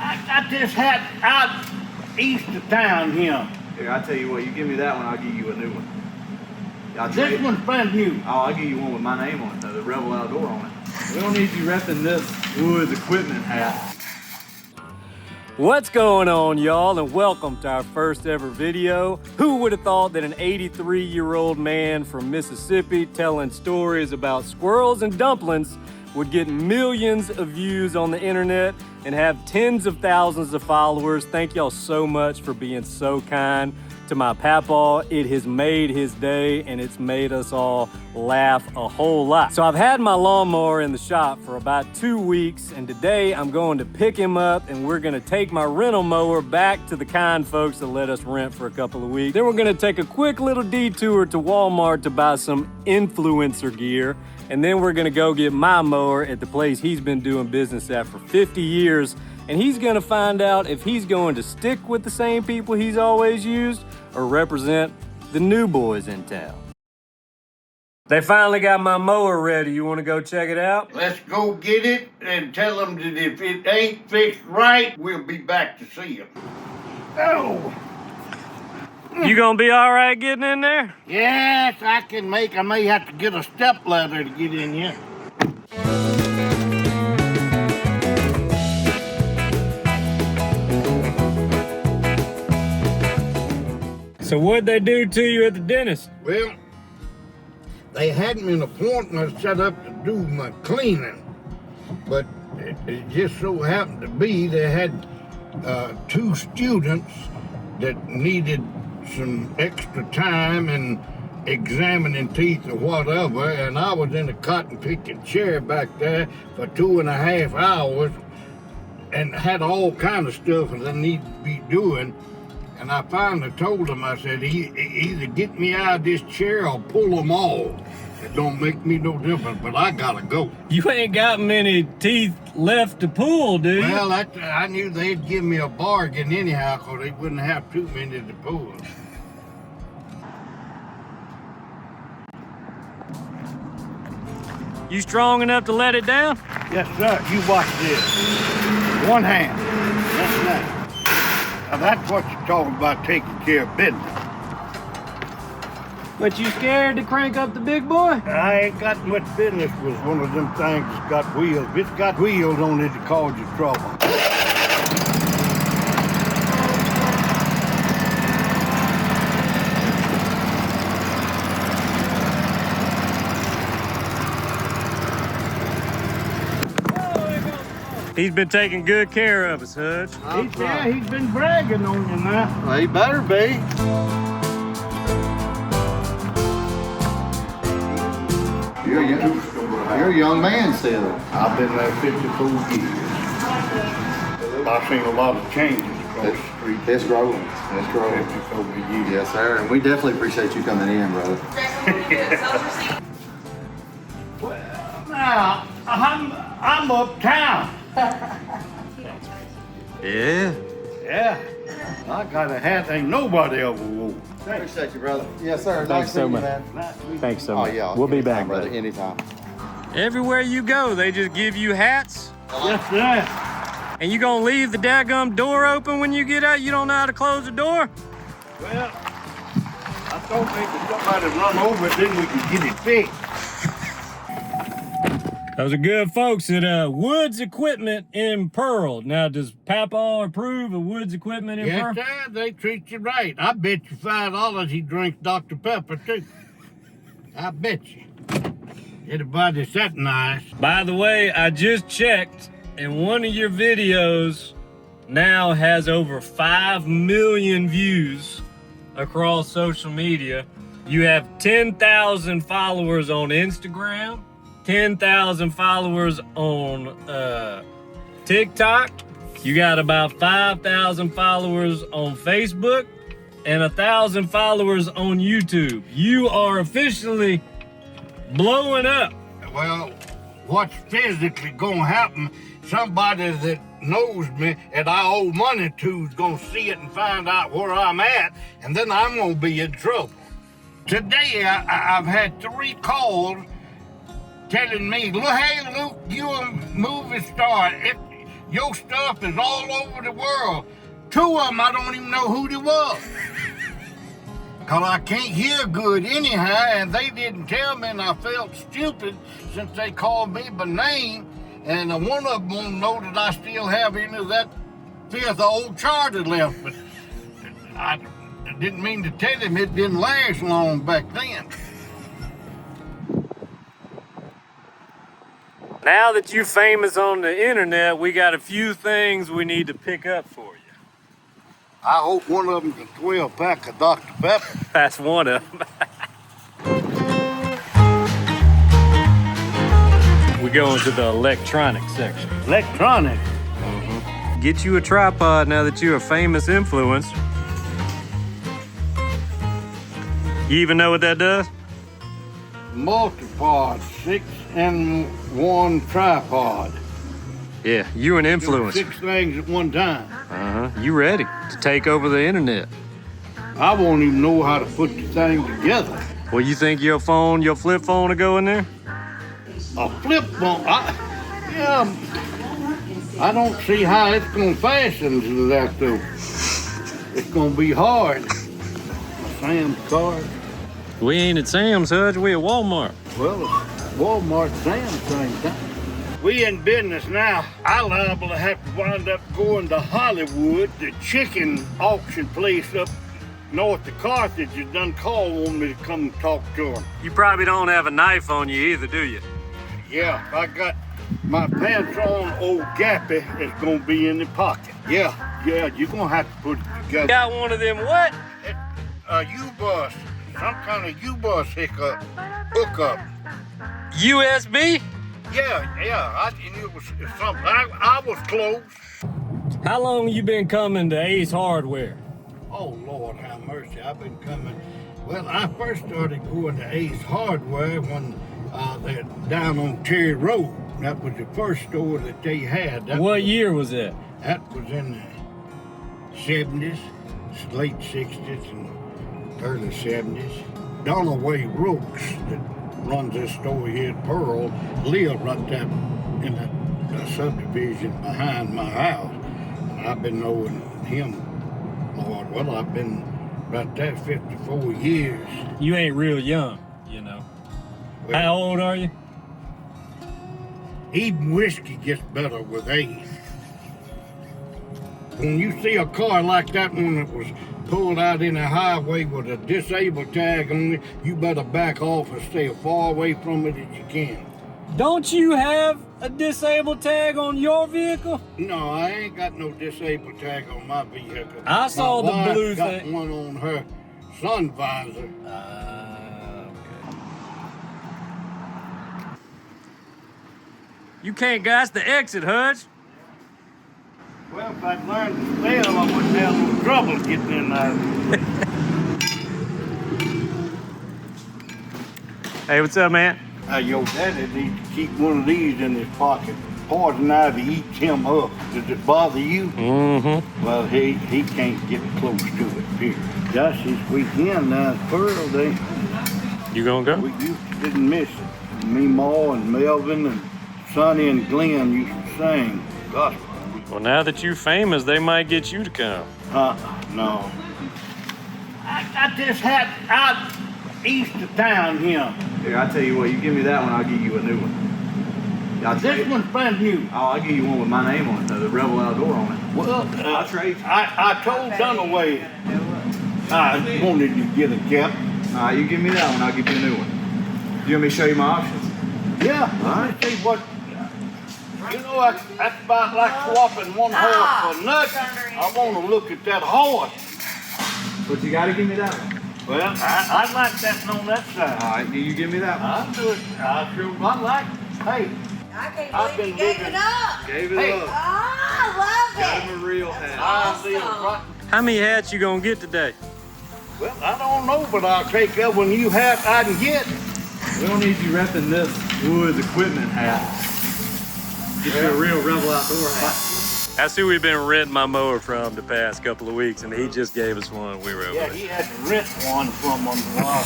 I got this hat out east of town here. Here, I tell you what, you give me that one, I'll give you a new one. This one's brand new. Oh, I'll give you one with my name on it, though, the Revell Outdoor on it. We don't need you repping this Woods equipment hat. What's going on, y'all, and welcome to our first ever video. Who would have thought that an 83-year-old man from Mississippi telling stories about squirrels and dumplings would get millions of views on the internet and have tens of thousands of followers? Thank y'all so much for being so kind to my Papaw. It has made his day and it's made us all laugh a whole lot. So I've had my lawnmower in the shop for about 2 weeks, and today I'm going to pick him up and we're gonna take my rental mower back to the kind folks that let us rent for a couple of weeks. Then we're gonna take a quick little detour to Walmart to buy some influencer gear, and then we're gonna go get my mower at the place he's been doing business at for 50 years, and he's gonna find out if he's going to stick with the same people he's always used or represent the new boys in town. They finally got my mower ready. You wanna go check it out? Let's go get it and tell them that if it ain't fixed right, we'll be back to see them. Oh! You gonna be all right getting in there? Yes, I can make. I may have to get a step ladder to get in here. So what'd they do to you at the dentist? Well, they had me an appointment set up to do my cleaning, but it just so happened to be they had 2 students that needed some extra time and examining teeth or whatever, and I was in a cotton picking chair back there for 2.5 hours and had all kind of stuff that I need to be doing. And I finally told them, I said, either get me out of this chair or pull them all. It don't make me no difference, but I gotta go. You ain't got many teeth left to pull, do you? Well, I knew they'd give me a bargain anyhow, because they wouldn't have too many to pull. You strong enough to let it down? Yes, sir. You watch this. One hand. That's nice. Now, that's what you're talking about, taking care of business. But you scared to crank up the big boy? I ain't got much business with one of them things that's got wheels. If it's got wheels on it, it cause you trouble. He's been taking good care of us, Hutch. He's been bragging on you now. Well, he better be. You're a young man still. I've been there 54 years. I've seen a lot of changes across the street. It's growing. It's growing. 54 years. Yes, sir. And we definitely appreciate you coming in, brother. Well, now, I'm uptown. Yeah. Yeah. I got a hat ain't nobody ever wore. Appreciate you, brother. Yes, sir. Thanks so much. Nice to meet you. Thanks so Oh, much. yeah. We'll be Anytime, back, brother. brother. Anytime. Everywhere you go, they just give you hats. Yes, sir. And you gonna leave the daggum door open when you get out? You don't know how to close the door? Well, I thought maybe somebody run over it, then we could get it fixed. Those are good folks at Woods Equipment in Pearl. Now, does Papaw approve of Woods Equipment in Pearl? Yes, sir. They treat you right. I bet you $5 he drinks Dr. Pepper, too. I bet you. Everybody's that nice. By the way, I just checked, and one of your videos now has over 5 million views across social media. You have 10,000 followers on Instagram, 10,000 followers on TikTok. You got about 5,000 followers on Facebook and 1,000 followers on YouTube. You are officially blowing up. Well, what's physically gonna happen, somebody that knows me and I owe money to is gonna see it and find out where I'm at, and then I'm gonna be in trouble. Today, I've had 3 calls telling me, hey, Luke, you a movie star. Your stuff is all over the world. 2 of them, I don't even know who they was. Cause I can't hear good anyhow, and they didn't tell me, and I felt stupid since they called me by name. And one of them won't know that I still have any of that 5th old Charger left. But I didn't mean to tell him it didn't last long back then. Now that you're famous on the internet, we got a few things we need to pick up for you. I hope one of them's a 12-pack of Dr. Pepper. That's one of them. We go into the electronic section. Electronic. Get you a tripod now that you're a famous influencer. You even know what that does? Multipod, 6-in-1 tripod. Yeah, you an Doing influencer. 6 things at one time. You ready to take over the internet. I won't even know how to put the thing together. Well, you think your flip phone will go in there? A flip phone, I don't see how it's gonna fasten to that though. It's gonna be hard. Sam's card. We ain't at Sam's, Hudge. We at Walmart. Well, it's Walmart, Sam's, same time. We in business now. I liable to have to wind up going to Hollywood. The chicken auction place up north of Carthage has done called on me to come talk to them. You probably don't have a knife on you either, do you? Yeah, I got my pants on. Old Gappy is gonna be in the pocket. Yeah, you're gonna have to put it together. Got one of them what? A U-bus, some kind of U-bus hookup. USB? Yeah, I knew it was something. I was close. How long you been coming to Ace Hardware? Oh, Lord, have mercy. I've been coming. Well, I first started going to Ace Hardware when they're down on Terry Road. That was the first store that they had. What year was that? That was in the 70s, late 60s, and early 70s. Donald Way Rooks, that runs this store here at Pearl, lived right there in that subdivision behind my house. And I've been knowing him, Lord, well, I've been right there 54 years. You ain't real young, you know. Well, How old are you? even whiskey gets better with age. When you see a car like that one that was pulled out in a highway with a disabled tag on it, you better back off and stay as far away from it as you can. Don't you have a disabled tag on your vehicle? No, I ain't got no disabled tag on my vehicle. I saw My the wife blue got thing. one on her sun visor. Okay. You can't gas the exit, Hudge. Well, if I'd learned to spell, I wouldn't have no trouble getting in there. Hey, what's up, man? Your daddy needs to keep one of these in his pocket. Poison ivy eats him up. Does it bother you? Mm-hmm. Well, he can't get close to it, period. Just this weekend now, it's Pearl Day. You gonna go? We didn't miss it. Me, Ma, and Melvin, and Sonny, and Glenn used to sing gospel. Well, now that you're famous, they might get you to come. No. I just had out east of town here. Here, I tell you what, you give me that one, I'll give you a new one. This one's brand new. Oh, I'll give you one with my name on it, though, the Revell Outdoor on it. Well, I'll trade you. I told Dunaway I wanted to get a cap. All right, you give me that one, I'll give you a new one. You want me to show you my options? Yeah, let me see what. You know, that's about like swapping one horse for nothing. I want to look at that horse. But you got to give me that one. Well, I like that on that side. All right, you give me that one. I'll do it. I like it. Hey, I can't I've believe been you gave it up. Gave it Hey. up. Oh, I love Got it. him a real hat. I live right. How many hats you gonna get today? Well, I don't know, but I'll take that one you have I can get. We don't need you repping this Woods equipment hat. Get you a real Revell Outdoor hat. That's who we've been renting my mower from the past couple of weeks, and he just gave us one. We were over Yeah, there. he had to rent one from him while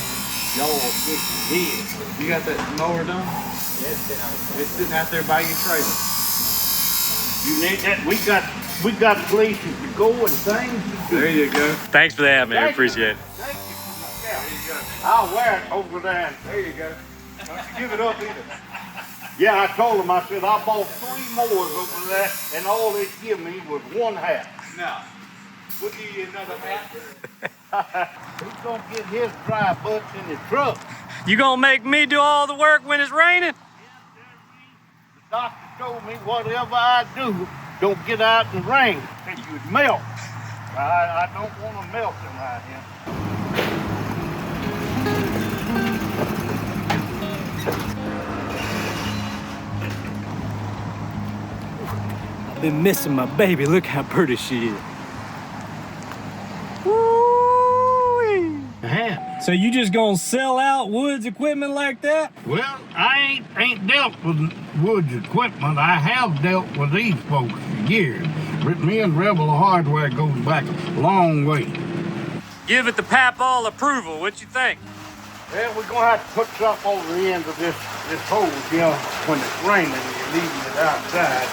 y'all was fixing his. You got that mower done? Yes, It's sitting out there by your trailer. You need that. We got places to go and things to do. There you go. Thanks for that, man. Thank Appreciate it. Thank you for my cow. I'll wear it over there. There you go. Don't you give it up either. Yeah, I told him, I said, I bought 3 mowers over there, and all they give me was 1 hat. Now, we'll give you another hat. He's gonna get his dry butts in the truck. You gonna make me do all the work when it's raining? The doctor told me whatever I do, don't get out in the rain, because you'd melt. I don't want to melt in right here. I've been missing my baby. Look how pretty she is. Woo-wee. So you just gonna sell out Woods equipment like that? Well, I ain't dealt with Woods equipment. I have dealt with these folks for years. Me and Revell Hardware goes back a long way. Give it the Papaw approval. What you think? Well, we're gonna have to put something over the end of this hose, you know, when it's raining and you're leaving it outside.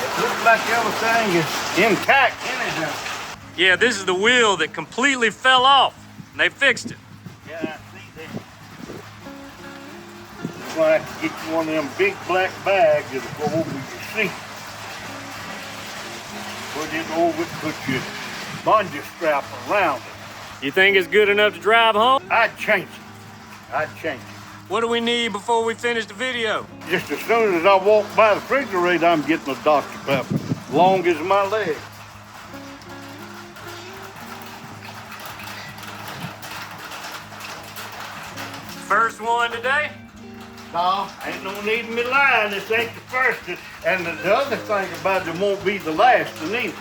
It looks like everything is intact anyhow. Yeah, this is the wheel that completely fell off. And they fixed it. Yeah, I see that. You're gonna have to get you one of them big black bags that'll go over your seat. Put it over, put your bungee strap around it. You think it's good enough to drive home? I'd change it. I'd change it. What do we need before we finish the video? Just as soon as I walk by the refrigerator, I'm getting a Dr. Pepper. Long as my leg. First one today? No, ain't no need in me lying. This ain't the first. And the other thing about it won't be the last neither.